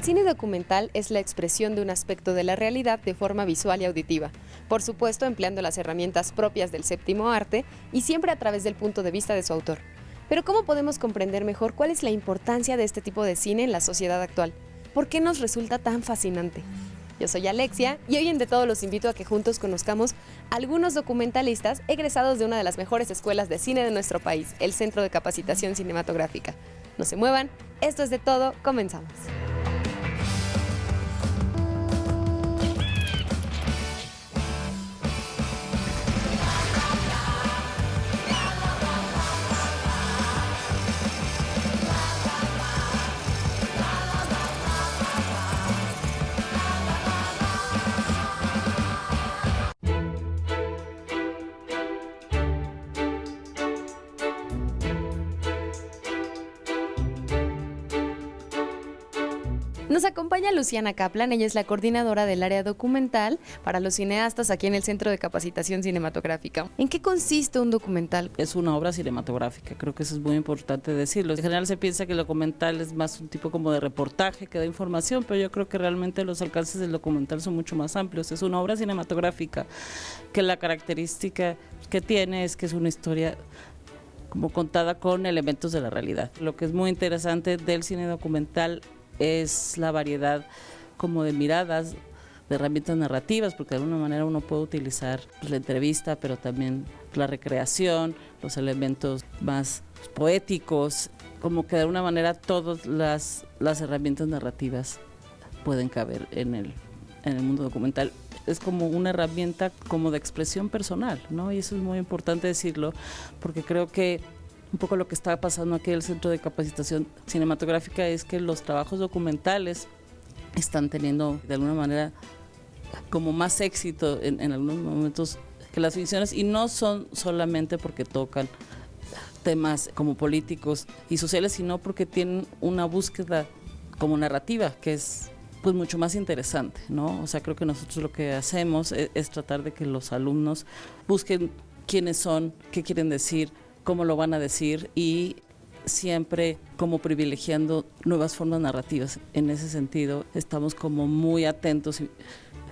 cine documental es la expresión de un aspecto de la realidad de forma visual y auditiva, por supuesto empleando las herramientas propias del séptimo arte y siempre a través del punto de vista de su autor. Pero ¿cómo podemos comprender mejor cuál es la importancia de este tipo de cine en la sociedad actual? ¿Por qué nos resulta tan fascinante? Yo soy Alexia y hoy en De Todo los invito a que juntos conozcamos a algunos documentalistas egresados de una de las mejores escuelas de cine de nuestro país, el Centro de Capacitación Cinematográfica. No se muevan, esto es De Todo, comenzamos. Nos acompaña Luciana Kaplan, ella es la coordinadora del área documental para los cineastas aquí en el Centro de Capacitación Cinematográfica. ¿En qué consiste un documental? Es una obra cinematográfica, creo que eso es muy importante decirlo. En general se piensa que el documental es más un tipo como de reportaje que da información, pero yo creo que realmente los alcances del documental son mucho más amplios. Es una obra cinematográfica que la característica que tiene es que es una historia como contada con elementos de la realidad. Lo que es muy interesante del cine documental es la variedad como de miradas, de herramientas narrativas, porque de alguna manera uno puede utilizar la entrevista, pero también la recreación, los elementos más poéticos, como que de alguna manera todas las herramientas narrativas pueden caber en el mundo documental. Es como una herramienta como de expresión personal, ¿no? Y eso es muy importante decirlo, porque creo que un poco lo que está pasando aquí en el Centro de Capacitación Cinematográfica es que los trabajos documentales están teniendo de alguna manera como más éxito en algunos momentos que las ficciones, y no son solamente porque tocan temas como políticos y sociales, sino porque tienen una búsqueda como narrativa que es pues mucho más interesante, ¿no? O sea, creo que nosotros lo que hacemos es tratar de que los alumnos busquen quiénes son, qué quieren decir, cómo lo van a decir, y siempre como privilegiando nuevas formas narrativas. En ese sentido estamos como muy atentos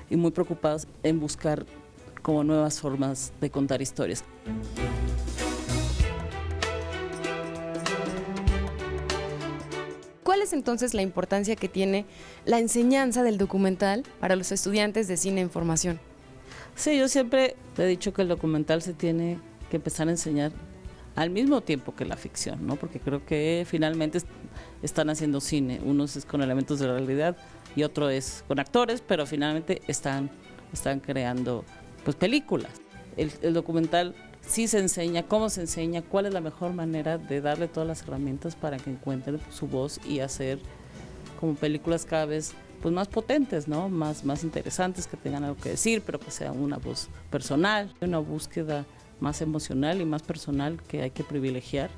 y muy preocupados en buscar como nuevas formas de contar historias. ¿Cuál es entonces la importancia que tiene la enseñanza del documental para los estudiantes de cine en formación? Sí, yo siempre he dicho que el documental se tiene que empezar a enseñar al mismo tiempo que la ficción, ¿no? Porque creo que finalmente están haciendo cine, unos es con elementos de la realidad y otro es con actores, pero finalmente están creando pues películas. El documental sí se enseña, cómo se enseña, cuál es la mejor manera de darle todas las herramientas para que encuentren su voz y hacer como películas cada vez pues más potentes, ¿no? Más interesantes, que tengan algo que decir, pero que sea una voz personal, una búsqueda más emocional y más personal que hay que privilegiar,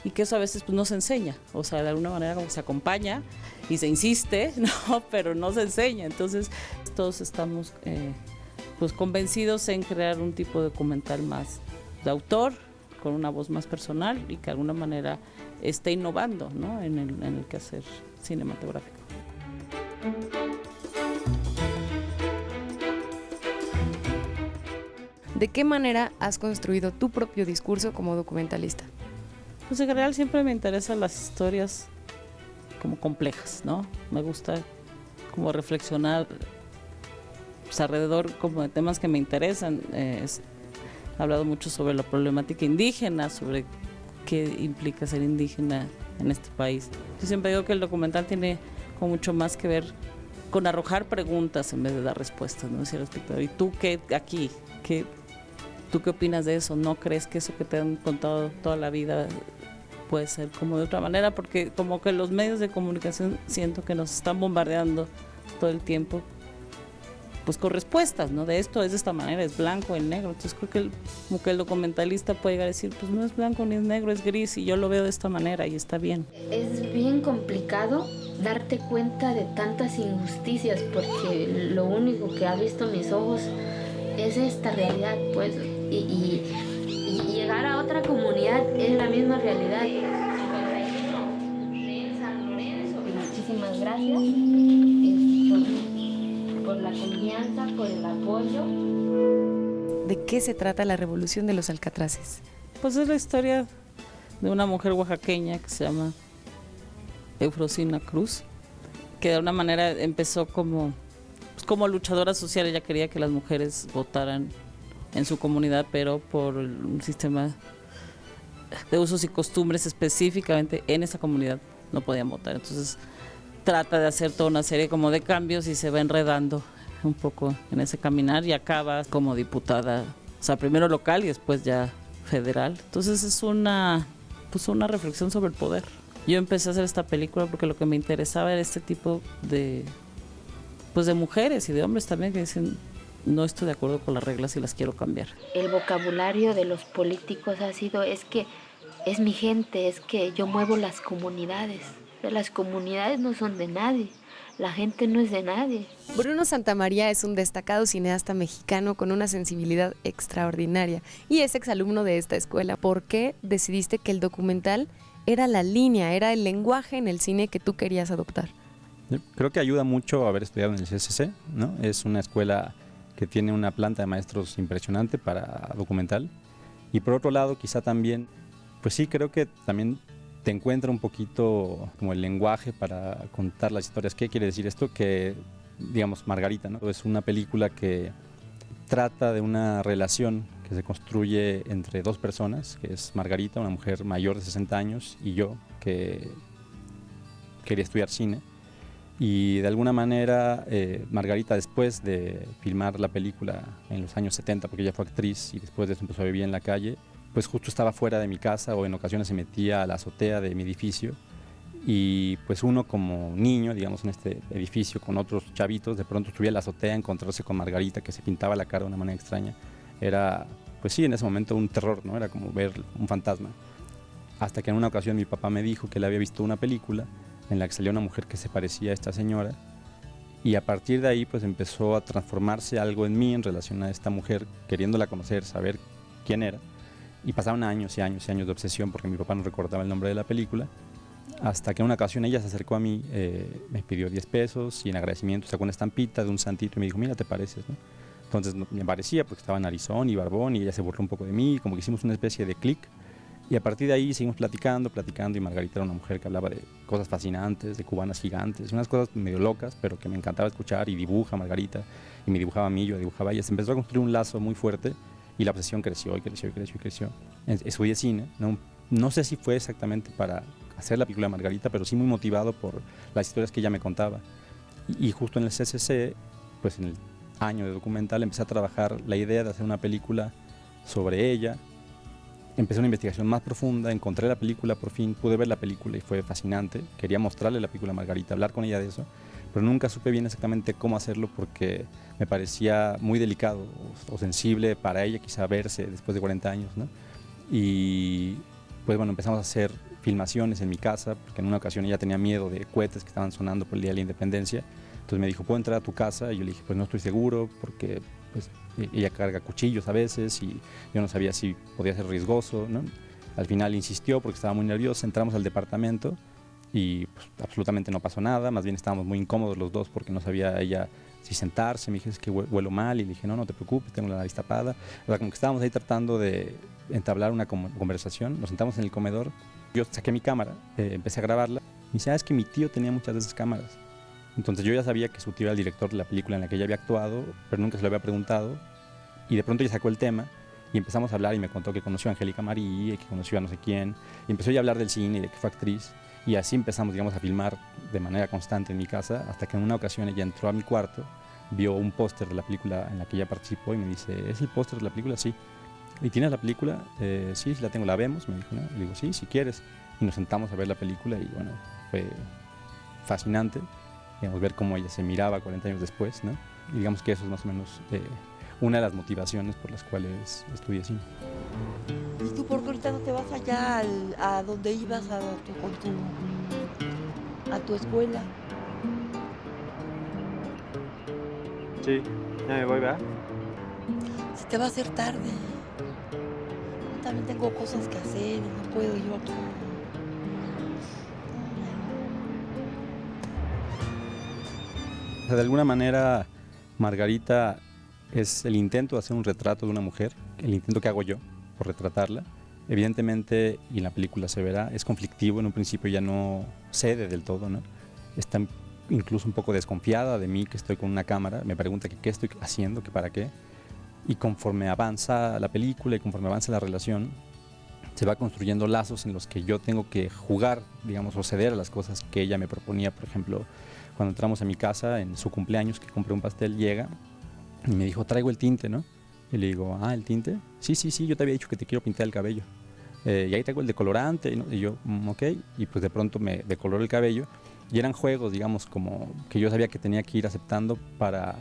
y que eso a veces pues no se enseña, o sea, de alguna manera como se acompaña y se insiste, ¿no? Pero no se enseña. Entonces todos estamos pues convencidos en crear un tipo de documental más de autor, con una voz más personal y que de alguna manera esté innovando, ¿no? en el quehacer cinematográfico. ¿De qué manera has construido tu propio discurso como documentalista? Pues en general siempre me interesan las historias como complejas, ¿no? Me gusta como reflexionar pues, alrededor como de temas que me interesan. He hablado mucho sobre la problemática indígena, sobre qué implica ser indígena en este país. Yo siempre digo que el documental tiene como mucho más que ver con arrojar preguntas en vez de dar respuestas, ¿no? Decir al espectador, ¿y tú qué aquí? ¿Tú qué opinas de eso? ¿No crees que eso que te han contado toda la vida puede ser como de otra manera? Porque como que los medios de comunicación siento que nos están bombardeando todo el tiempo pues con respuestas, ¿no? De esto es de esta manera, es blanco, es negro. Entonces creo que como que el documentalista puede llegar a decir, pues no es blanco ni es negro, es gris, y yo lo veo de esta manera y está bien. Es bien complicado darte cuenta de tantas injusticias, porque lo único que ha visto mis ojos es esta realidad, pues, y llegar a otra comunidad es la misma realidad. Muchísimas gracias. confianza, por el apoyo. ¿De qué se trata la revolución de los Alcatraces? Pues es la historia de una mujer oaxaqueña que se llama Eufrosina Cruz, que de alguna manera empezó como luchadora social. Ella quería que las mujeres votaran en su comunidad, pero por un sistema de usos y costumbres específicamente en esa comunidad no podían votar. Entonces trata de hacer toda una serie como de cambios y se va enredando un poco en ese caminar y acaba como diputada, o sea, primero local y después ya federal. Entonces es una reflexión sobre el poder. Yo empecé a hacer esta película porque lo que me interesaba era este tipo de mujeres y de hombres también que dicen: no estoy de acuerdo con las reglas y las quiero cambiar. El vocabulario de los políticos ha sido, es que es mi gente, es que yo muevo las comunidades. Las comunidades no son de nadie, la gente no es de nadie. Bruno Santamaría es un destacado cineasta mexicano con una sensibilidad extraordinaria y es exalumno de esta escuela. ¿Por qué decidiste que el documental era la línea, era el lenguaje en el cine que tú querías adoptar? Yo creo que ayuda mucho haber estudiado en el CCC, ¿no? Es una escuela que tiene una planta de maestros impresionante para documental. Y por otro lado, quizá también, pues sí, creo que también te encuentra un poquito como el lenguaje para contar las historias. ¿Qué quiere decir esto? Que, digamos, Margarita, ¿no? Es una película que trata de una relación que se construye entre dos personas, que es Margarita, una mujer mayor de 60 años, y yo, que quería estudiar cine. Y de alguna manera, Margarita, después de filmar la película en los años 70, porque ella fue actriz y después de eso empezó a vivir en la calle, pues justo estaba fuera de mi casa o en ocasiones se metía a la azotea de mi edificio. Y pues uno como niño, digamos, en este edificio con otros chavitos, de pronto subía a la azotea a encontrarse con Margarita, que se pintaba la cara de una manera extraña. Era, pues sí, en ese momento un terror, ¿no? Era como ver un fantasma. Hasta que en una ocasión mi papá me dijo que él había visto una película en la que salía una mujer que se parecía a esta señora, y a partir de ahí pues empezó a transformarse algo en mí en relación a esta mujer, queriéndola conocer, saber quién era, y pasaron años y años y años de obsesión porque mi papá no recordaba el nombre de la película, hasta que en una ocasión ella se acercó a mí, me pidió 10 pesos y en agradecimiento sacó una estampita de un santito y me dijo: mira, te pareces, ¿no? Entonces me parecía porque estaba narizón y barbón, y ella se burló un poco de mí, como que hicimos una especie de clic. Y a partir de ahí seguimos platicando, y Margarita era una mujer que hablaba de cosas fascinantes, de cubanas gigantes, unas cosas medio locas, pero que me encantaba escuchar, y dibuja Margarita, y me dibujaba a mí, yo dibujaba a ella. Se empezó a construir un lazo muy fuerte y la obsesión creció y creció y creció y creció. Estudié cine, no sé si fue exactamente para hacer la película de Margarita, pero sí muy motivado por las historias que ella me contaba. Y justo en el CCC, pues en el año de documental, empecé a trabajar la idea de hacer una película sobre ella. Empecé una investigación más profunda, encontré la película, por fin pude ver la película y fue fascinante. Quería mostrarle la película a Margarita, hablar con ella de eso, pero nunca supe bien exactamente cómo hacerlo porque me parecía muy delicado o sensible para ella quizá verse después de 40 años, ¿no? Y pues bueno, empezamos a hacer filmaciones en mi casa, porque en una ocasión ella tenía miedo de cohetes que estaban sonando por el Día de la Independencia. Entonces me dijo: ¿puedo entrar a tu casa? Y yo le dije: pues no estoy seguro, porque pues ella carga cuchillos a veces y yo no sabía si podía ser riesgoso, ¿no? Al final insistió porque estaba muy nerviosa. Entramos al departamento y pues, absolutamente no pasó nada, más bien estábamos muy incómodos los dos porque no sabía ella si sentarse. Me dije: es que huelo mal, y le dije: no te preocupes, tengo la nariz tapada. O sea, como que estábamos ahí tratando de entablar una conversación. Nos sentamos en el comedor, yo saqué mi cámara, empecé a grabarla. Me dice: es que mi tío tenía muchas de esas cámaras. Entonces yo ya sabía que su tío era el director de la película en la que ella había actuado, pero nunca se lo había preguntado. Y de pronto ella sacó el tema y empezamos a hablar, y me contó que conoció a Angélica María, que conoció a no sé quién, y empezó ella a hablar del cine y de que fue actriz. Y así empezamos, digamos, a filmar de manera constante en mi casa, hasta que en una ocasión ella entró a mi cuarto, vio un póster de la película en la que ella participó y me dice: ¿es el póster de la película? Sí. ¿Y tienes la película? Sí, la tengo, ¿la vemos? Me dijo, ¿no? Le digo: sí, si quieres. Y nos sentamos a ver la película y bueno, fue fascinante, digamos, ver cómo ella se miraba 40 años después, ¿no? Y digamos que eso es más o menos una de las motivaciones por las cuales estudié cine. ¿Y tú por qué ahorita no te vas allá a donde ibas a tu escuela? Sí, ya me voy, ¿verdad? Se te va a hacer tarde. Yo también tengo cosas que hacer y no puedo yo aquí. O sea, de alguna manera Margarita es el intento de hacer un retrato de una mujer, el intento que hago yo por retratarla. Evidentemente, y en la película se verá, es conflictivo, en un principio ya no cede del todo, ¿no? Está incluso un poco desconfiada de mí, que estoy con una cámara, me pregunta que qué estoy haciendo, que para qué. Y conforme avanza la película y conforme avanza la relación, se va construyendo lazos en los que yo tengo que jugar, digamos, o ceder a las cosas que ella me proponía. Por ejemplo, cuando entramos a mi casa en su cumpleaños, que compré un pastel, llega y me dijo, traigo el tinte, ¿no? Y le digo, ¿el tinte? Sí, yo te había dicho que te quiero pintar el cabello. Y ahí traigo el decolorante, ¿no? Y yo, ok. Y pues de pronto me decoloró el cabello. Y eran juegos, digamos, como que yo sabía que tenía que ir aceptando para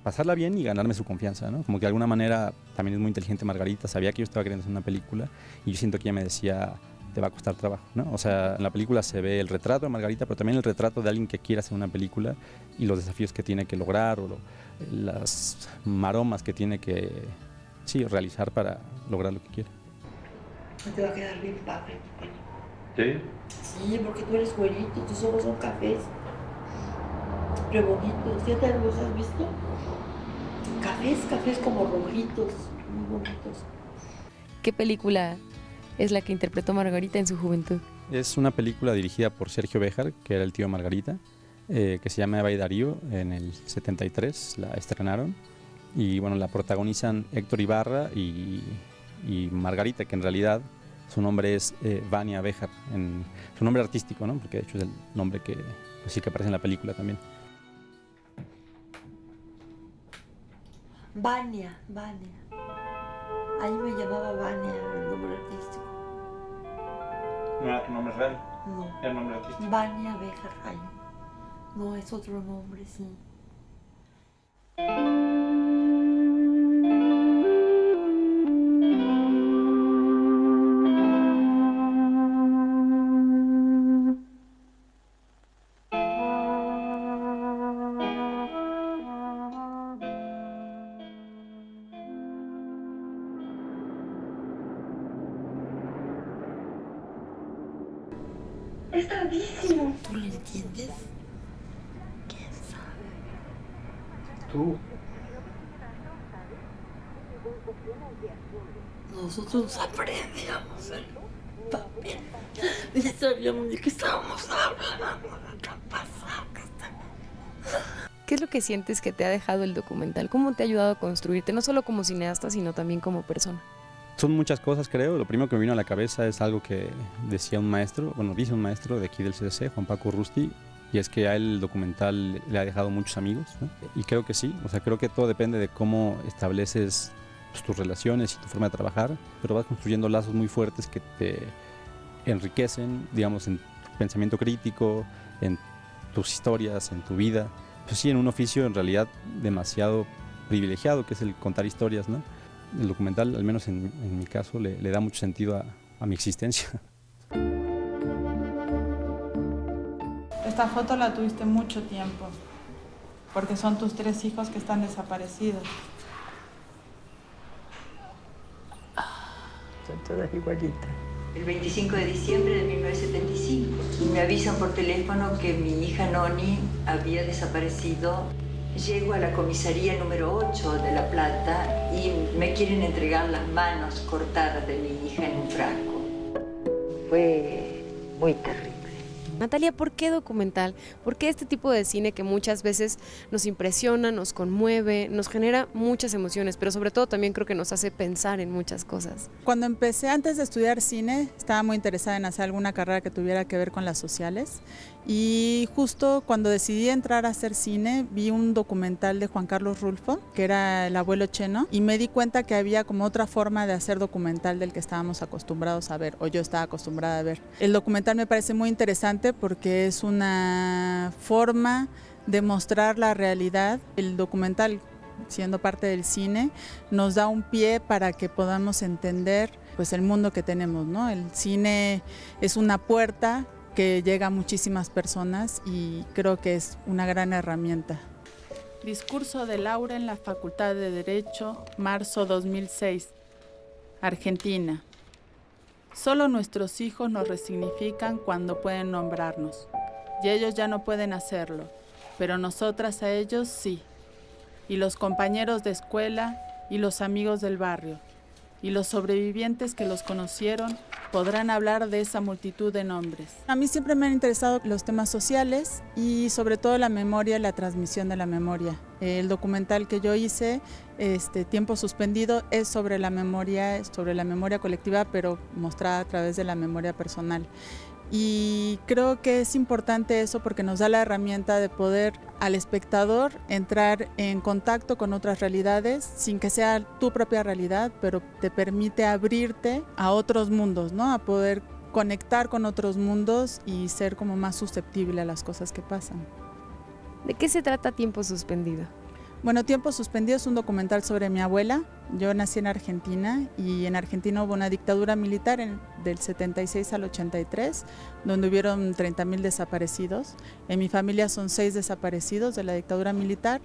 pasarla bien y ganarme su confianza, ¿no? Como que de alguna manera también es muy inteligente Margarita, sabía que yo estaba queriendo hacer una película y yo siento que ella me decía, te va a costar trabajo, ¿no? O sea, en la película se ve el retrato de Margarita, pero también el retrato de alguien que quiere hacer una película y los desafíos que tiene que lograr o las maromas que tiene que realizar para lograr lo que quiere. Te va a quedar bien padre. ¿Sí? Sí, porque tú eres güerito, tus ojos son cafés. Re bonitos, ¿ya te los has visto? Cafés como rojitos, muy bonitos. ¿Qué película es la que interpretó Margarita en su juventud? Es una película dirigida por Sergio Béjar, que era el tío de Margarita, que se llama Eva y Darío. En el 73 la estrenaron y bueno, la protagonizan Héctor Ibarra y Margarita, que en realidad su nombre es Vania Béjar, su nombre artístico, ¿no? Porque de hecho es el nombre que pues sí que aparece en la película también. Vania. Ahí me llamaba Vania, el nombre artístico. ¿No era tu nombre real? No. ¿Era el nombre artístico? Vania Béjar Jaime. No, es otro nombre, sí. Es tardísimo. ¿Tú lo entiendes? ¿Quién sabe? Tú. Nosotros aprendíamos el papel. Ni sabíamos de qué estábamos hablando. ¿Qué es lo que sientes que te ha dejado el documental? ¿Cómo te ha ayudado a construirte, no solo como cineasta, sino también como persona? Son muchas cosas, creo. Lo primero que me vino a la cabeza es algo que dice un maestro de aquí del CDC, Juan Paco Rusti, y es que a él el documental le ha dejado muchos amigos, ¿no? Y creo que sí, o sea, creo que todo depende de cómo estableces pues, tus relaciones y tu forma de trabajar, pero vas construyendo lazos muy fuertes que te enriquecen, digamos, en tu pensamiento crítico, en tus historias, en tu vida. Pues sí, en un oficio en realidad demasiado privilegiado, que es el contar historias, ¿no? El documental, al menos en mi caso, le da mucho sentido a mi existencia. Esta foto la tuviste mucho tiempo, porque son tus 3 hijos que están desaparecidos. Son todas igualitas. El 25 de diciembre de 1975 me avisan por teléfono que mi hija Noni había desaparecido. Llego a la comisaría número 8 de La Plata y me quieren entregar las manos cortadas de mi hija en un frasco. Fue muy terrible. Natalia, ¿por qué documental? ¿Por qué este tipo de cine que muchas veces nos impresiona, nos conmueve, nos genera muchas emociones, pero sobre todo también creo que nos hace pensar en muchas cosas? Cuando empecé, antes de estudiar cine, estaba muy interesada en hacer alguna carrera que tuviera que ver con las sociales, y justo cuando decidí entrar a hacer cine, vi un documental de Juan Carlos Rulfo, que era El abuelo Cheno, y me di cuenta que había como otra forma de hacer documental del que estábamos acostumbrados a ver, o yo estaba acostumbrada a ver. El documental me parece muy interesante porque es una forma de mostrar la realidad. El documental, siendo parte del cine, nos da un pie para que podamos entender pues, el mundo que tenemos, ¿no? El cine es una puerta que llega a muchísimas personas y creo que es una gran herramienta. Discurso de Laura en la Facultad de Derecho, marzo 2006, Argentina. Solo nuestros hijos nos resignifican cuando pueden nombrarnos, y ellos ya no pueden hacerlo. pero nosotras a ellos sí. Y los compañeros de escuela y los amigos del barrio. Y los sobrevivientes que los conocieron podrán hablar de esa multitud de nombres. A mí siempre me han interesado los temas sociales y sobre todo la memoria y la transmisión de la memoria. El documental que yo hice, Tiempo Suspendido, es sobre la memoria colectiva, pero mostrada a través de la memoria personal. Y creo que es importante eso porque nos da la herramienta de poder al espectador entrar en contacto con otras realidades sin que sea tu propia realidad, pero te permite abrirte a otros mundos, ¿no? A poder conectar con otros mundos y ser como más susceptible a las cosas que pasan. ¿De qué se trata Tiempo Suspendido? Bueno, Tiempo Suspendido es un documental sobre mi abuela. Yo nací en Argentina y en Argentina hubo una dictadura militar del 76 al 83, donde hubieron 30,000 desaparecidos. En mi familia son 6 desaparecidos de la dictadura militar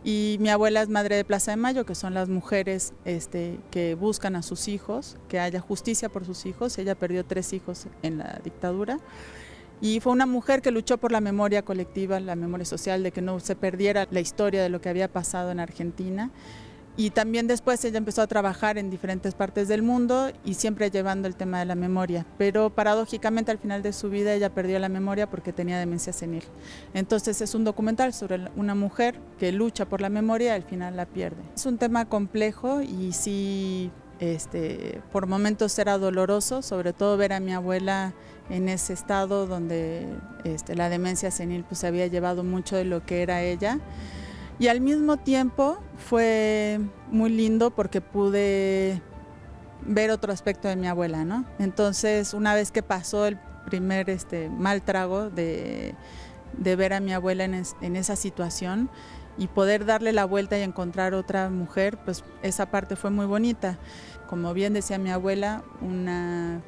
y mi abuela es madre de Plaza de Mayo, que son las mujeres que buscan a sus hijos, que haya justicia por sus hijos. Ella perdió 3 hijos en la dictadura. Y fue una mujer que luchó por la memoria colectiva, la memoria social, de que no se perdiera la historia de lo que había pasado en Argentina. Y también después ella empezó a trabajar en diferentes partes del mundo y siempre llevando el tema de la memoria. Pero paradójicamente al final de su vida ella perdió la memoria porque tenía demencia senil. Entonces es un documental sobre una mujer que lucha por la memoria y al final la pierde. Es un tema complejo y sí, por momentos era doloroso, sobre todo ver a mi abuela en ese estado donde la demencia senil pues, se había llevado mucho de lo que era ella. Y al mismo tiempo fue muy lindo porque pude ver otro aspecto de mi abuela, ¿no? Entonces, una vez que pasó el primer mal trago de ver a mi abuela en esa situación y poder darle la vuelta y encontrar otra mujer, pues esa parte fue muy bonita. Como bien decía mi abuela, un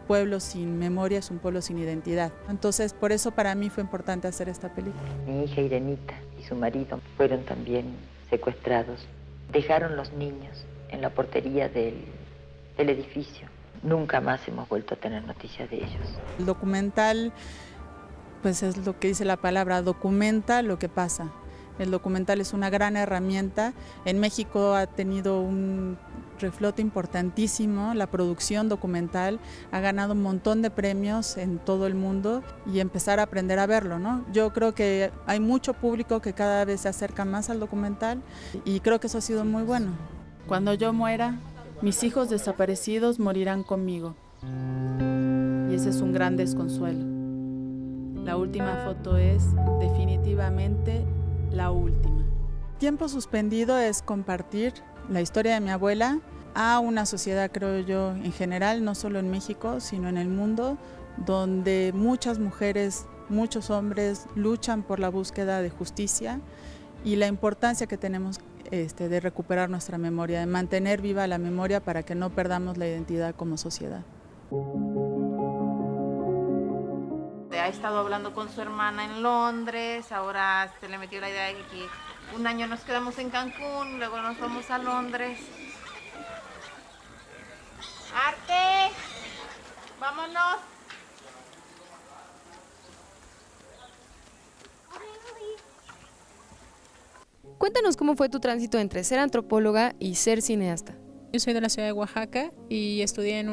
pueblo sin memoria es un pueblo sin identidad. Entonces, por eso para mí fue importante hacer esta película. Mi hija Irenita y su marido fueron también secuestrados. Dejaron los niños en la portería del edificio. Nunca más hemos vuelto a tener noticias de ellos. El documental, pues es lo que dice la palabra, documenta lo que pasa. El documental es una gran herramienta. En México ha tenido un reflote importantísimo. La producción documental ha ganado un montón de premios en todo el mundo y empezar a aprender a verlo, ¿no? Yo creo que hay mucho público que cada vez se acerca más al documental y creo que eso ha sido muy bueno. Cuando yo muera, mis hijos desaparecidos morirán conmigo. Y ese es un gran desconsuelo. La última foto es definitivamente la última. Tiempo Suspendido es compartir la historia de mi abuela a una sociedad, creo yo, en general, no solo en México, sino en el mundo, donde muchas mujeres, muchos hombres luchan por la búsqueda de justicia y la importancia que tenemos de recuperar nuestra memoria, de mantener viva la memoria para que no perdamos la identidad como sociedad. Ha estado hablando con su hermana en Londres, ahora se le metió la idea de que un año nos quedamos en Cancún, luego nos vamos a Londres. ¡Arte! ¡Vámonos! Cuéntanos cómo fue tu tránsito entre ser antropóloga y ser cineasta. Yo soy de la ciudad de Oaxaca y estudié en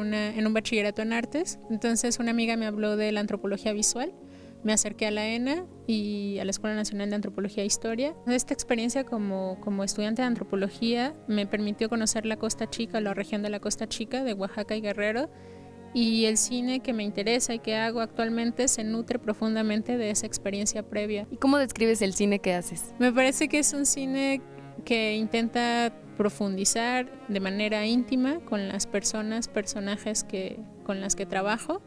un bachillerato en artes. Entonces una amiga me habló de la antropología visual. Me acerqué a la ENA y a la Escuela Nacional de Antropología e Historia. Esta experiencia como estudiante de antropología me permitió conocer la Costa Chica, la región de la Costa Chica, de Oaxaca y Guerrero. Y el cine que me interesa y que hago actualmente se nutre profundamente de esa experiencia previa. ¿Y cómo describes el cine que haces? Me parece que es un cine que intenta profundizar de manera íntima con las personajes con las que trabajo,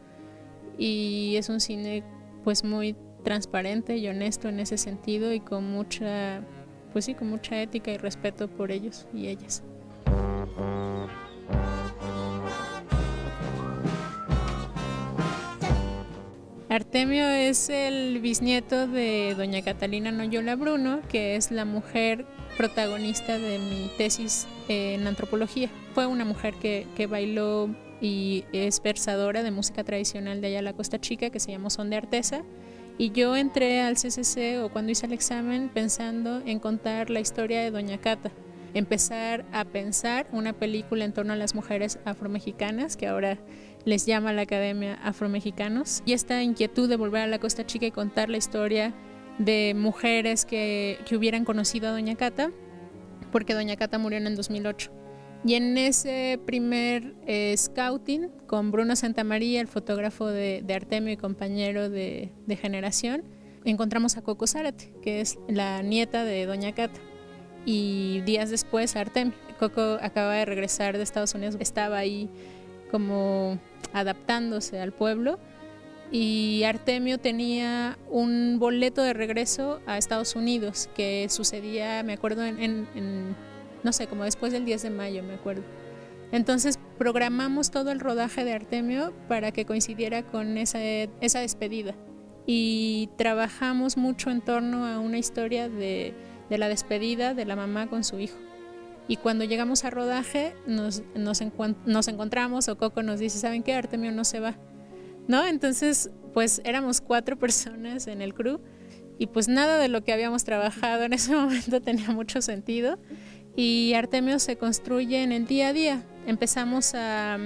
y es un cine pues muy transparente y honesto en ese sentido y con mucha ética y respeto por ellos y ellas. Artemio es el bisnieto de doña Catalina Noyola Bruno, que es la mujer protagonista de mi tesis en antropología. Fue una mujer que bailó y es versadora de música tradicional de allá la Costa Chica, que se llamó Son de Artesa, Y yo entré al CCC o cuando hice el examen pensando en contar la historia de Doña Cata, empezar a pensar una película en torno a las mujeres afromexicanas, que ahora les llama la Academia Afromexicanos, y esta inquietud de volver a la Costa Chica y contar la historia de mujeres que hubieran conocido a Doña Cata, porque Doña Cata murió en el 2008. Y en ese primer scouting con Bruno Santamaría, el fotógrafo de Artemio y compañero de generación, encontramos a Coco Zárate, que es la nieta de Doña Cata, y días después a Artemio. Coco acaba de regresar de Estados Unidos, estaba ahí como adaptándose al pueblo, y Artemio tenía un boleto de regreso a Estados Unidos que sucedía, me acuerdo, no sé, como después del 10 de mayo, me acuerdo. Entonces programamos todo el rodaje de Artemio para que coincidiera con esa despedida, y trabajamos mucho en torno a una historia de la despedida de la mamá con su hijo. Y cuando llegamos a rodaje nos encontramos, o Coco nos dice, ¿saben qué? Artemio no se va, ¿no? Entonces pues éramos 4 personas en el crew, y pues nada de lo que habíamos trabajado en ese momento tenía mucho sentido, y Artemio se construye en el día a día. Empezamos a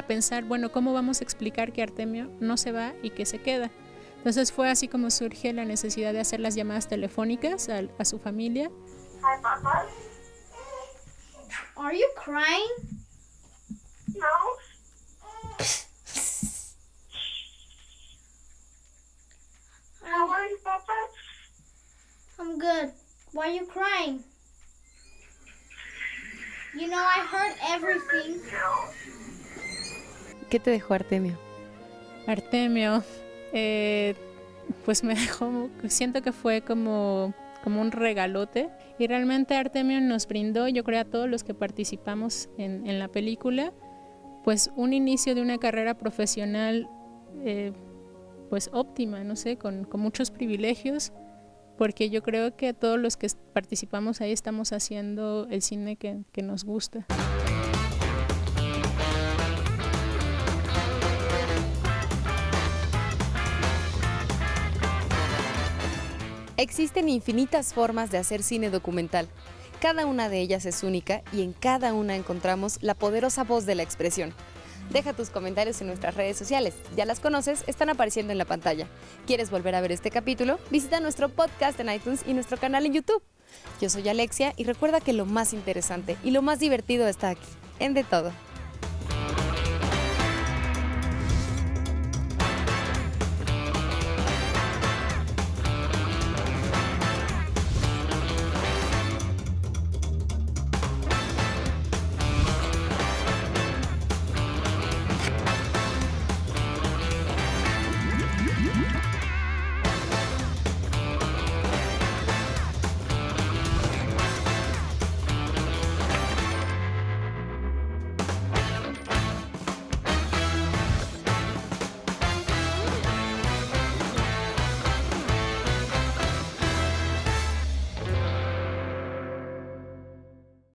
pensar, bueno, ¿cómo vamos a explicar que Artemio no se va y que se queda? Entonces fue así como surge la necesidad de hacer las llamadas telefónicas a su familia. Hi, Papa. Are you crying? No. How are you, Papa? I'm good. Why are you crying? You know I heard everything. ¿Qué te dejó Artemio? Artemio, pues me dejó, siento que fue como un regalote, y realmente Artemio nos brindó, yo creo a todos los que participamos en la película, pues un inicio de una carrera profesional pues óptima, no sé, con muchos privilegios, porque yo creo que todos los que participamos ahí estamos haciendo el cine que nos gusta. Existen infinitas formas de hacer cine documental. Cada una de ellas es única y en cada una encontramos la poderosa voz de la expresión. Deja tus comentarios en nuestras redes sociales. Ya las conoces, están apareciendo en la pantalla. ¿Quieres volver a ver este capítulo? Visita nuestro podcast en iTunes y nuestro canal en YouTube. Yo soy Alexia y recuerda que lo más interesante y lo más divertido está aquí, en De Todo.